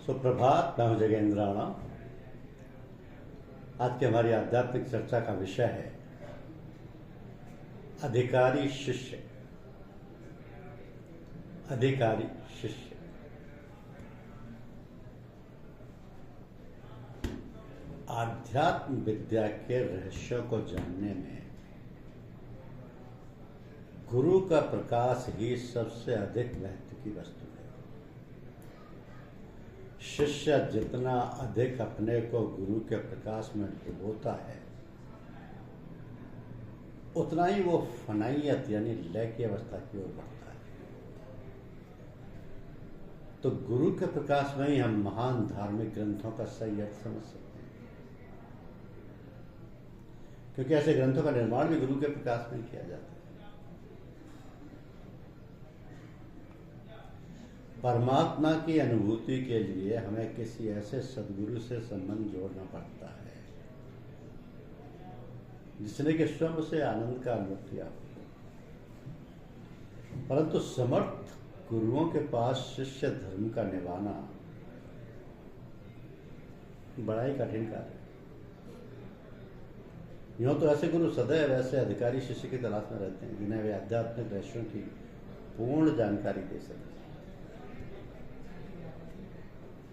सुप्रभात। मैं हूं जगेंद्र राणा। आज की हमारी आध्यात्मिक चर्चा का विषय है अधिकारी शिष्य। अधिकारी शिष्य। आध्यात्म विद्या के रहस्यों को जानने में गुरु का प्रकाश ही सबसे अधिक महत्व की वस्तु है। शिष्य जितना अधिक अपने को गुरु के प्रकाश में डुबोता है, उतना ही वो फनाइयत यानी लय की अवस्था की ओर बढ़ता है। तो गुरु के प्रकाश में ही हम महान धार्मिक ग्रंथों का सही अर्थ समझ सकते हैं, क्योंकि ऐसे ग्रंथों का निर्माण भी गुरु के प्रकाश में किया जाता है। परमात्मा की अनुभूति के लिए हमें किसी ऐसे सदगुरु से संबंध जोड़ना पड़ता है जिसने कि स्वयं उसे आनंद का अनुभव किया हो। परंतु समर्थ गुरुओं के पास शिष्य धर्म का निभाना बड़ा ही कठिन कार्य है। यूं तो ऐसे गुरु सदैव ऐसे अधिकारी शिष्य की तलाश में रहते हैं जिन्हें वे आध्यात्मिक रहस्यों की पूर्ण जानकारी दे सकें।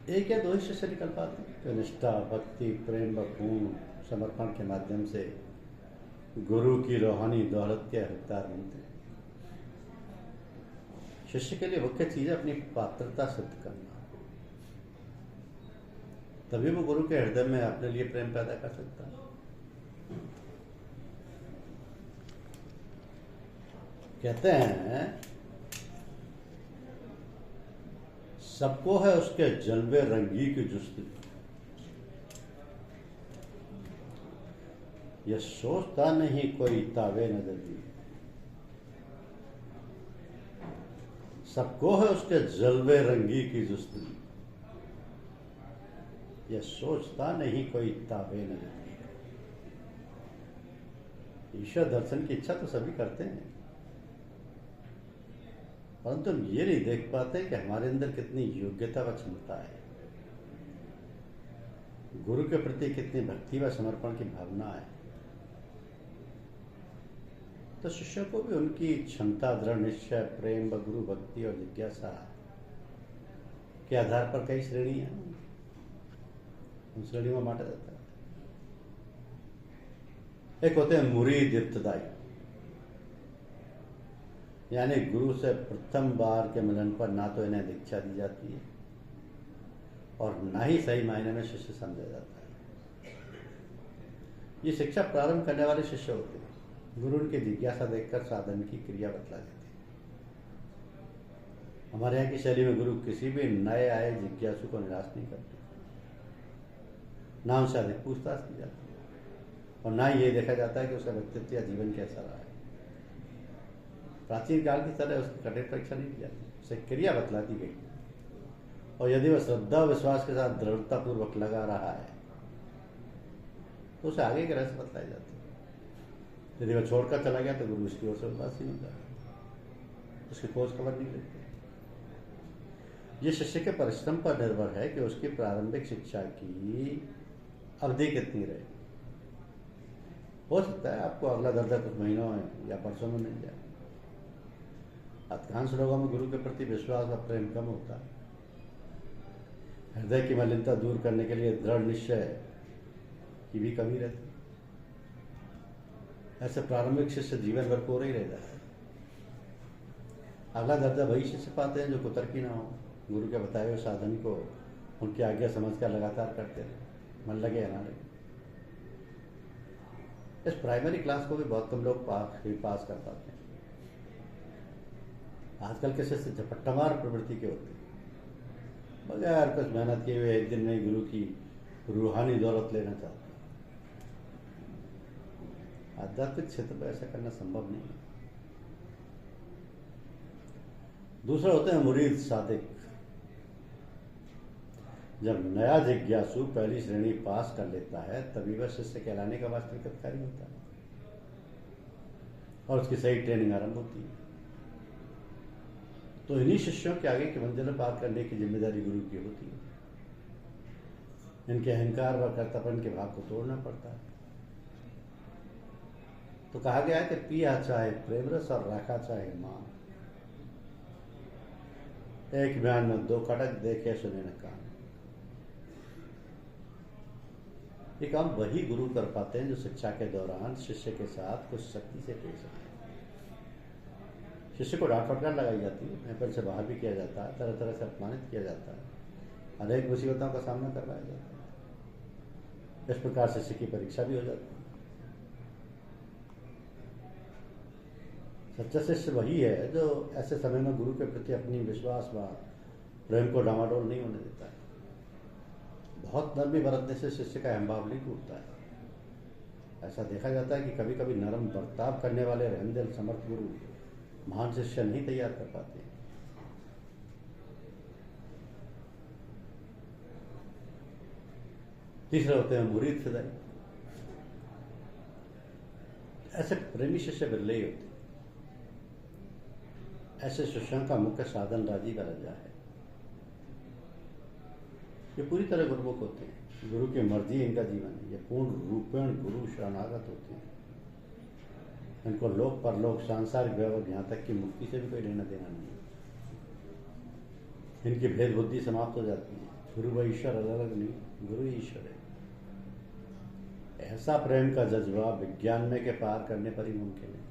एक या दो ही शिष्य निकल पाते हैं जो निष्ठा, भक्ति, प्रेम व पूर्ण समर्पण के माध्यम से गुरु की रूहानी दौलत के हकदार बनते हैं। शिष्य के लिए मुख्य चीज है अपनी पात्रता सिद्ध करना, तभी वो गुरु के हृदय में अपने लिए प्रेम पैदा कर सकता है। कहते हैं सबको है उसके जलवे रंगी की जुस्ती, यह सोचता नहीं कोई तावे नजर दी। सबको है उसके जलवे रंगी की जुस्ती, यह सोचता नहीं कोई तावे नजर दी। ईश्वर दर्शन की इच्छा तो सभी करते हैं, परंतु हम ये नहीं देख पाते कि हमारे अंदर कितनी योग्यता व क्षमता है, गुरु के प्रति कितनी भक्ति व समर्पण की भावना है। तो शिष्यों को भी उनकी क्षमता, दृढ़ निश्चय, प्रेम व गुरु भक्ति और जिज्ञासा के आधार पर कई श्रेणियां हैं, उन श्रेणियों में बांटा जाता है। एक होते हैं मुरीद इब्तदाई, यानी गुरु से प्रथम बार के मिलन पर ना तो इन्हें दीक्षा दी जाती है और ना ही सही मायने में शिष्य समझा जाता है। ये शिक्षा प्रारंभ करने वाले शिष्य होते हैं। गुरु उनकी जिज्ञासा देखकर साधन की क्रिया बतला देते हैं। हमारे यहाँ की शैली में गुरु किसी भी नए आए जिज्ञासु को निराश नहीं करते, ना उनसे अधिक पूछताछ की जाती है और ना ही ये देखा जाता है कि उसका व्यक्तित्व या जीवन कैसा रहा है। प्राचीन काल की तरह उसकी कठिन परीक्षा नहीं की जाती, उसे क्रिया बतलाती गई और यदि वह श्रद्धा और विश्वास के साथ दृढ़ता पूर्वक लगा रहा है तो उसे आगे के रहस्य बतलाए जाते हैं। यदि वह छोड़कर चला गया तो गुरु उसकी ओर से उदासीन होता है, उसकी खोज खबर नहीं लेते। ये शिष्य के परिश्रम पर निर्भर है कि उसकी प्रारंभिक शिक्षा की अवधि कितनी रहे। हो सकता है आपको अगला दर्जा कुछ महीनों में या वर्षों में मिल जाए। अधिकांश लोगों में गुरु के प्रति विश्वास और प्रेम कम होता है। हृदय की मलिनता दूर करने के लिए दृढ़ निश्चय की भी कमी रहती है। ऐसे प्रारंभिक शिष्य जीवन भर कोरे ही रह जाते हैं। अगला दर्जा वही शिष्य पाते हैं जो कुतर्की ना हो, गुरु के बताए हुए साधन को उनकी आज्ञा समझकर लगातार करते रहे, मन लगे या ना लगे। इस प्राइमरी क्लास को भी बहुत कम लोग पास कर पाते हैं। आजकल के शिष्य झपट्टामार प्रवृत्ति के होते हैं, बगैर कुछ मेहनत किए हुए एक दिन में गुरु की रूहानी दौलत लेना चाहते हैं। आध्यात्मिक क्षेत्र पर ऐसा करना संभव नहीं है। दूसरा होते हैं मुरीद सादिक। जब नया जिज्ञासु पहली श्रेणी पास कर लेता है तभी वह शिष्य कहलाने का वास्तविक अधिकारी होता है और उसकी सही ट्रेनिंग आरंभ होती है। तो इन्हीं शिष्यों के आगे की मंजिलें पार करने की जिम्मेदारी गुरु की होती है। इनके अहंकार व कर्तव्य के भाव को तोड़ना पड़ता है। तो कहा गया है कि पिया चाहे प्रेम रस और राखा चाहे मान, एक बयान में दो खटक देखे सुने न कान। ये काम वही गुरु कर पाते हैं जो शिक्षा के दौरान शिष्य के साथ कुछ सख्ती से पेश आए। शिष्य को डांट फटकार लगाई जाती है, महफिल से बाहर भी किया जाता है, तरह तरह से अपमानित किया जाता है, अनेक मुसीबतों का सामना करवाया जाता है। इस प्रकार शिष्य की परीक्षा भी हो जाती है। सच्चा शिष्य वही है जो ऐसे समय में गुरु के प्रति अपनी विश्वास व प्रेम को डामाडोल नहीं होने देता है। बहुत नरमी बरतने से शिष्य का अहंभाव नहीं टूटता है। ऐसा देखा जाता है कि कभी कभी नरम बर्ताव करने वाले रहमदिल समर्थ गुरु महान शिष्य नहीं तैयार कर पाते। तीसरे होते हैं मुरीद फिदाई। ऐसे प्रेमी शिष्य बिरले ही होते। ऐसे शिष्यों का मुख्य साधन राजी का रजा है। ये पूरी तरह गुरुमुख होते हैं, गुरु की मर्जी इनका जीवन है। ये पूर्ण रूपेण गुरु शरणागत होते हैं। इनको लोक परलोक सांसारिक वैभव यहाँ तक कि मुक्ति से भी कोई लेना देना नहीं। इनकी भेद बुद्धि समाप्त हो जाती है। गुरु व ईश्वर अलग अलग नहीं, गुरु ईश्वर है। ऐसा प्रेम का जज्बा विज्ञान में के पार करने पर ही मुमकिन है।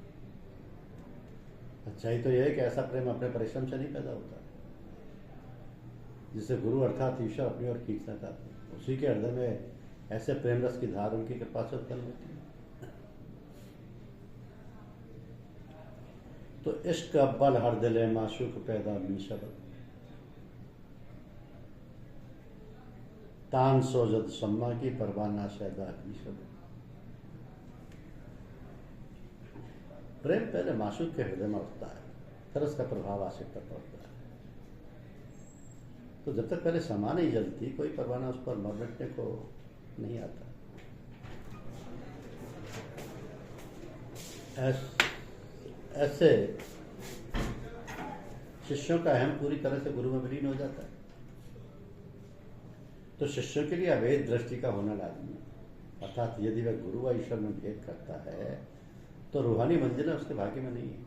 अच्छाई तो यह है कि ऐसा प्रेम अपने परिश्रम से नहीं पैदा होता, जिसे गुरु अर्थात ईश्वर अपनी ओर खींचना चाहते हैं। उसी के हृदय में ऐसे प्रेम रस की धार उनकी कृपा से उत्पन्न होती है। तो इश्क अव्वल हर दिले माशूक पैदा मीशब, तान सोजद सम्मा की परवाना शैदा मीशब। प्रेम पहले माशूक के हृदय में उठता है, फिर उसका प्रभाव आशिक पर पड़ता है। तो जब तक पहले समा नहीं जलती, कोई परवाना उस पर मर मिटने को नहीं आता। ऐसे शिष्यों का अहम पूरी तरह से गुरु में विलीन हो जाता है। तो शिष्यों के लिए अभेद दृष्टि का होना लाजमी है। अर्थात यदि वह गुरु व ईश्वर में भेद करता है तो रूहानी मंजिलें उसके भाग्य में नहीं है।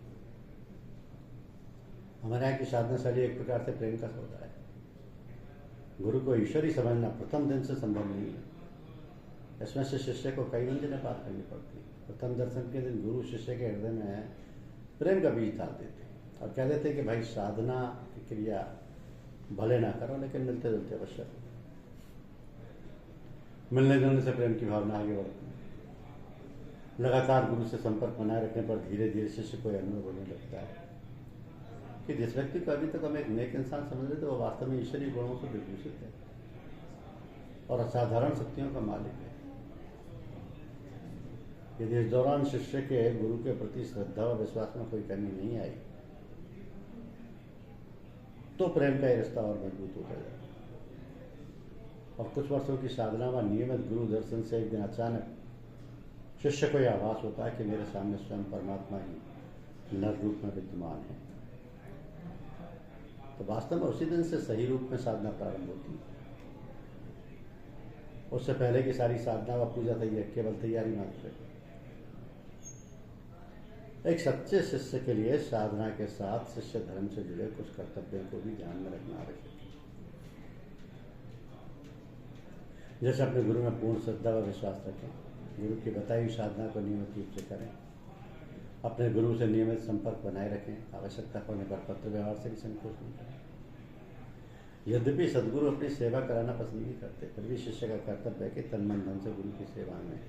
हमारे यहाँ की साधना शैली एक प्रकार से प्रेम का सौदा है। गुरु को ईश्वर ही समझना प्रथम दिन से संभव नहीं है। इसमें से शिष्य को कई मंजिलें पार करनी पड़ती। प्रथम दर्शन के दिन गुरु शिष्य के हृदय में प्रेम का बीज डाल देते और कह देते कि भाई साधना की क्रिया भले ना करो, लेकिन मिलते जुलते अवश्य। मिलने जुलने से प्रेम की भावना आगे बढ़ती है। लगातार गुरु से संपर्क बनाए रखने पर धीरे धीरे शिष्य को अनुभव होने लगता है कि जिस व्यक्ति को अभी तक हम एक नेक इंसान समझ रहे थे, वो वास्तव में ईश्वरीय गुणों से विभूषित है और असाधारण शक्तियों का मालिक है। यदि इस दौरान शिष्य के गुरु के प्रति श्रद्धा और विश्वास में कोई कमी नहीं आई तो प्रेम का रिश्ता और मजबूत हो जाएगा। और कुछ वर्षों की साधना व नियमित गुरु दर्शन से एक दिन अचानक शिष्य को यह आभास होता है कि मेरे सामने स्वयं परमात्मा ही नर रूप में विद्यमान है। तो वास्तव में उसी दिन से सही रूप में साधना प्रारंभ होती है। उससे पहले की सारी साधना व पूजा केवल तैयारी मात्र है। एक सच्चे शिष्य के लिए साधना के साथ शिष्य धर्म से जुड़े कुछ कर्तव्यों को भी ध्यान में रखना आवश्यक है। जैसे अपने गुरु में पूर्ण श्रद्धा व विश्वास रखें, गुरु की बताई हुई साधना को नियमित रूप से करें, अपने गुरु से नियमित संपर्क बनाए रखें, आवश्यकता पड़ने पर पत्र व्यवहार से भी संकोच नहीं करें। यद्यपि सदगुरु अपनी सेवा कराना पसंद नहीं करते, फिर भी शिष्य का कर्तव्य है कि तन मन धन से गुरु की सेवा में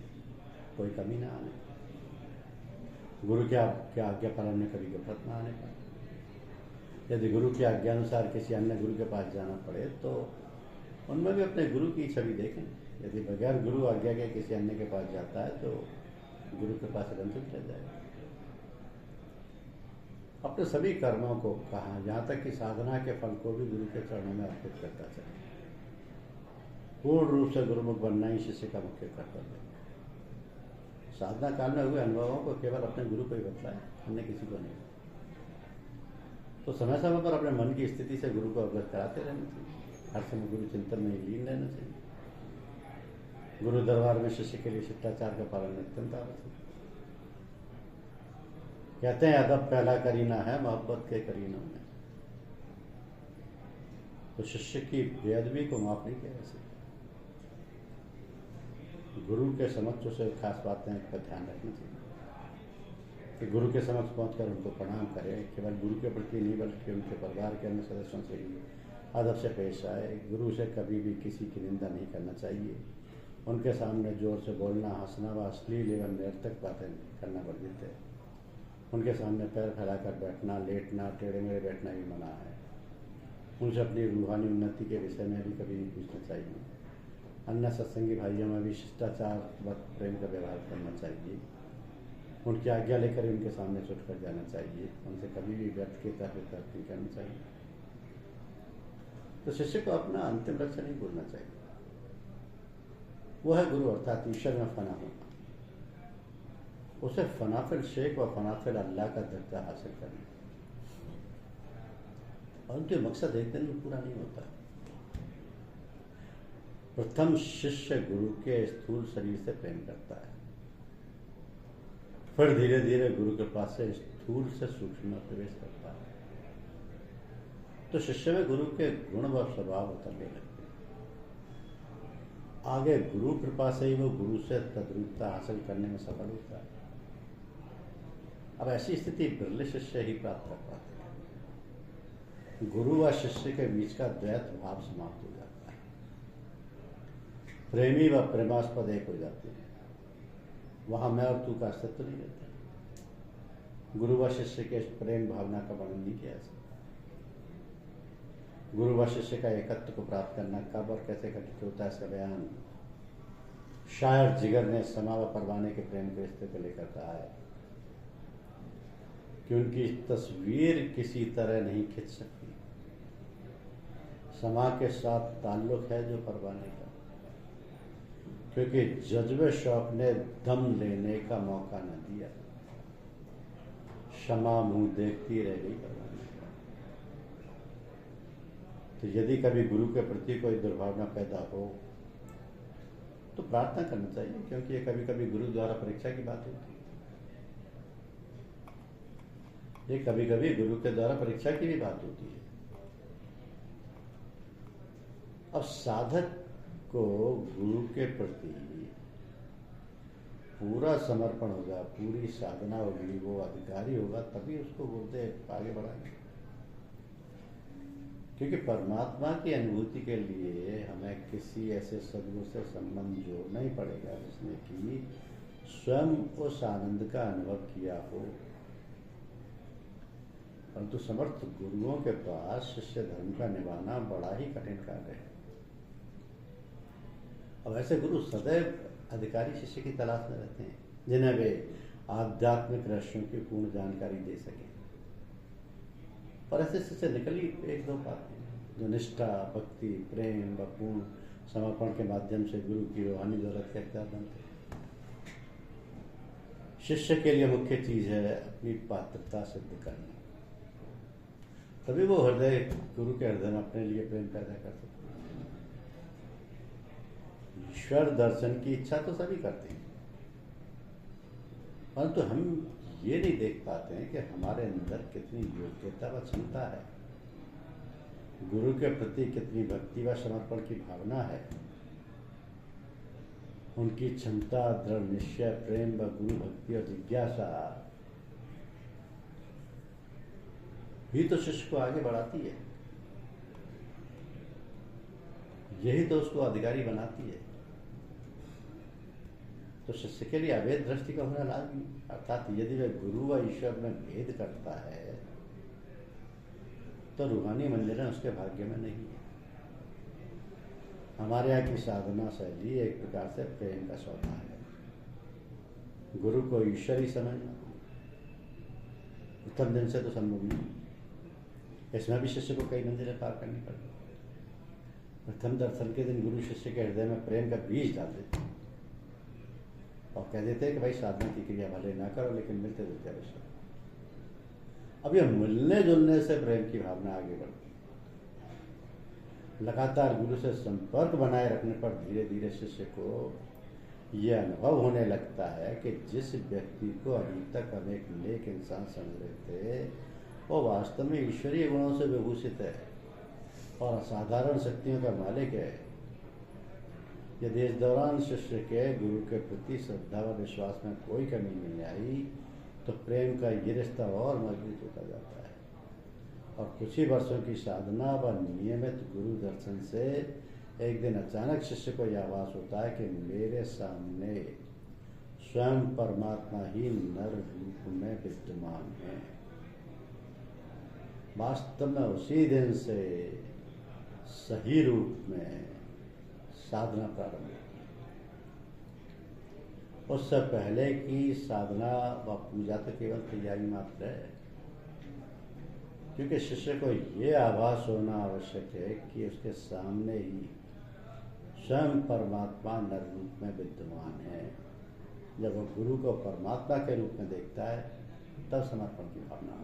कोई कमी ना आने, गुरु की आज्ञा पालन में कभी गफलत न आने पर। यदि गुरु की आज्ञा अनुसार किसी अन्य गुरु के पास जाना पड़े तो उनमें भी अपने गुरु की छवि देखें। यदि बगैर गुरु आज्ञा के किसी अन्य के पास जाता है तो गुरु के पास रंजित रह जाएगा। अपने सभी कर्मों को कहा, यहाँ तक कि साधना के फल को भी गुरु के चरणों में अर्पित करता चले। पूर्ण रूप से गुरुमुख बनना ही शिष्य का मुख्य कर्तव्य है। साधना काल में हुए अनुभवों को केवल अपने गुरु को ही बतलाए, अन्य किसी को नहीं। तो समय समय पर अपने मन की स्थिति से गुरु को अवगत कराते रहना चाहिए। हर समय गुरु चिंतन में लीन रहना चाहिए। गुरु दरबार में शिष्य के लिए शिष्टाचार का पालन अत्यंत आवश्यक। कहते हैं अदब पहला करीना है मोहब्बत के करीनों में। तो शिष्य की बेअदबी को माफ नहीं किया जा सकता। गुरु के समक्ष उसे खास बातें का ध्यान रखनी चाहिए कि गुरु के समक्ष पहुंचकर उनको प्रणाम करें, केवल गुरु के प्रति नहीं बल्कि उनके परिवार के अन्य सदस्यों से भी अदब से पेश आए। गुरु से कभी भी किसी की निंदा नहीं करना चाहिए। उनके सामने जोर से बोलना, हंसना व अश्लील एवं निरर्थक बातें करना वर्जित है। उनके सामने पैर फैलाकर बैठना, लेटना, टेढ़े मेढ़े बैठना भी मना है। उनसे अपनी रूहानी उन्नति के विषय में भी कभी नहीं पूछना चाहिए। अन्य सत्संगी भाइयों में भी शिष्टाचार व प्रेम का व्यवहार करना चाहिए। उनकी आज्ञा लेकर उनके सामने से उठकर जाना चाहिए। उनसे कभी भी व्यर्थ के तर्क नहीं करना चाहिए। तो शिष्य को अपना अंतिम लक्ष्य नहीं भूलना चाहिए। वो है गुरु अर्थात ईश्वर में फना होना। उसे फनाफिल शेख व फनाफिल अल्लाह का दर्जा हासिल करना। और उनके मकसद एक दिन में पूरा नहीं होता। प्रथम शिष्य गुरु के स्थूल शरीर से प्रेम करता है, फिर धीरे धीरे गुरु के पास से स्थूल से सूक्ष्म में प्रवेश करता है। तो शिष्य में गुरु के गुण व स्वभाव उतरने लगते हैं। आगे गुरु कृपा से ही वो गुरु से तद्रूपता हासिल करने में सफल होता है। अब ऐसी स्थिति बिरले शिष्य ही प्राप्त कर पाते हैं। गुरु व शिष्य के बीच का द्वैत भाव समाप्त हो जाता है। प्रेमी व प्रेमास्पद एक हो जाते हैं। वहां मैं और तू का अस्तित्व नहीं रहता। गुरु व शिष्य के प्रेम भावना का वर्णन नहीं किया जा सकता। गुरु व शिष्य का एकत्व को प्राप्त करना कब और कैसे घटित होता है, इसका बयान शायर जिगर ने समा व परवाने के प्रेम के रिश्ते को लेकर कहा है कि उनकी तस्वीर किसी तरह नहीं खिंच सकती। समा के साथ ताल्लुक है जो परवाने का, क्योंकि जज्बे शौक ने दम लेने का मौका न दिया। शमा मुंह देखती रह गई परवाने का। तो यदि कभी गुरु के प्रति कोई दुर्भावना पैदा हो तो प्रार्थना करना चाहिए, क्योंकि ये कभी कभी गुरु द्वारा परीक्षा की बात होती है। ये कभी कभी गुरु के द्वारा परीक्षा की भी बात होती है। अब साधक को गुरु के प्रति पूरा समर्पण होगा, पूरी साधना होगी, वो अधिकारी होगा, तभी उसको गुरुदेव आगे बढ़ाएंगे। क्योंकि परमात्मा की अनुभूति के लिए हमें किसी ऐसे सदगुरु से संबंध जोड़ना ही पड़ेगा जिसने कि स्वयं उस आनंद का अनुभव किया हो। परंतु समर्थ गुरुओं के पास शिष्य धर्म का निभाना बड़ा ही कठिन कार्य है। अब ऐसे गुरु सदैव अधिकारी शिष्य की तलाश में रहते हैं जिन्हें वे आध्यात्मिक रहस्यों की पूर्ण जानकारी दे सकें। और ऐसे शिष्य निकल ही एक दो पाते हैं जो निष्ठा, भक्ति, प्रेम व पूर्ण समर्पण के माध्यम से गुरु की रूहानी दौलत के हकदार बनते हैं। शिष्य के लिए मुख्य चीज है अपनी पात्रता सिद्ध करना, तभी वो हृदय गुरु के हृदय में अपने लिए प्रेम पैदा कर सकते हैं। ईश्वर दर्शन की इच्छा तो सभी करते हैं, परंतु हम ये नहीं देख पाते हैं कि हमारे अंदर कितनी योग्यता व क्षमता है, गुरु के प्रति कितनी भक्ति व समर्पण की भावना है। उनकी क्षमता, दृढ़ निश्चय, प्रेम व गुरु भक्ति और जिज्ञासा ही तो शिष्य को आगे बढ़ाती है। यही तो उसको अधिकारी बनाती है। तो शिष्य के लिए अवैध दृष्टि का होना लाजमी, अर्थात यदि वह गुरु व ईश्वर में भेद करता है तो रूहानी मंजिलें उसके भाग्य में नहीं है। हमारे यहाँ की साधना शैली एक प्रकार से प्रेम का सौदा है। गुरु को ईश्वर ही समझना उत्तम दिन से तो संभव नहीं। इसमें भी शिष्य को कई मंजिलें पार करनी पड़ती। प्रथम दर्शन के दिन गुरु शिष्य के हृदय में प्रेम का बीज डाल देते हैं और कह देते हैं कि भाई साधना की क्रिया भले ना करो लेकिन मिलते जुलते अवश्य। अब यह मिलने जुलने से प्रेम की भावना आगे बढ़ती है। लगातार गुरु से संपर्क बनाए रखने पर धीरे धीरे शिष्य को यह अनुभव होने लगता है कि जिस व्यक्ति को अभी तक हम एक नेक इंसान समझ रहे थे, वो वास्तव में ईश्वरीय गुणों से विभूषित है और असाधारण शक्तियों का मालिक है। यदि इस दौरान शिष्य के गुरु के प्रति श्रद्धा व विश्वास में कोई कमी नहीं आई, तो प्रेम का ये रिश्ता और मजबूत होता जाता है और कुछ ही वर्षों की साधना व नियमित गुरु दर्शन से एक दिन अचानक शिष्य को यह आभास होता है कि मेरे सामने स्वयं परमात्मा ही नर रूप में विद्यमान है। वास्तव में उसी दिन से सही रूप में साधना प्रारंभ होती है। उससे पहले की साधना व पूजा तो केवल तैयारी मात्र है, क्योंकि शिष्य को ये आभास होना आवश्यक है कि उसके सामने ही स्वयं परमात्मा नर रूप में विद्यमान है। जब वो गुरु को परमात्मा के रूप में देखता है, तब समर्पण की भावना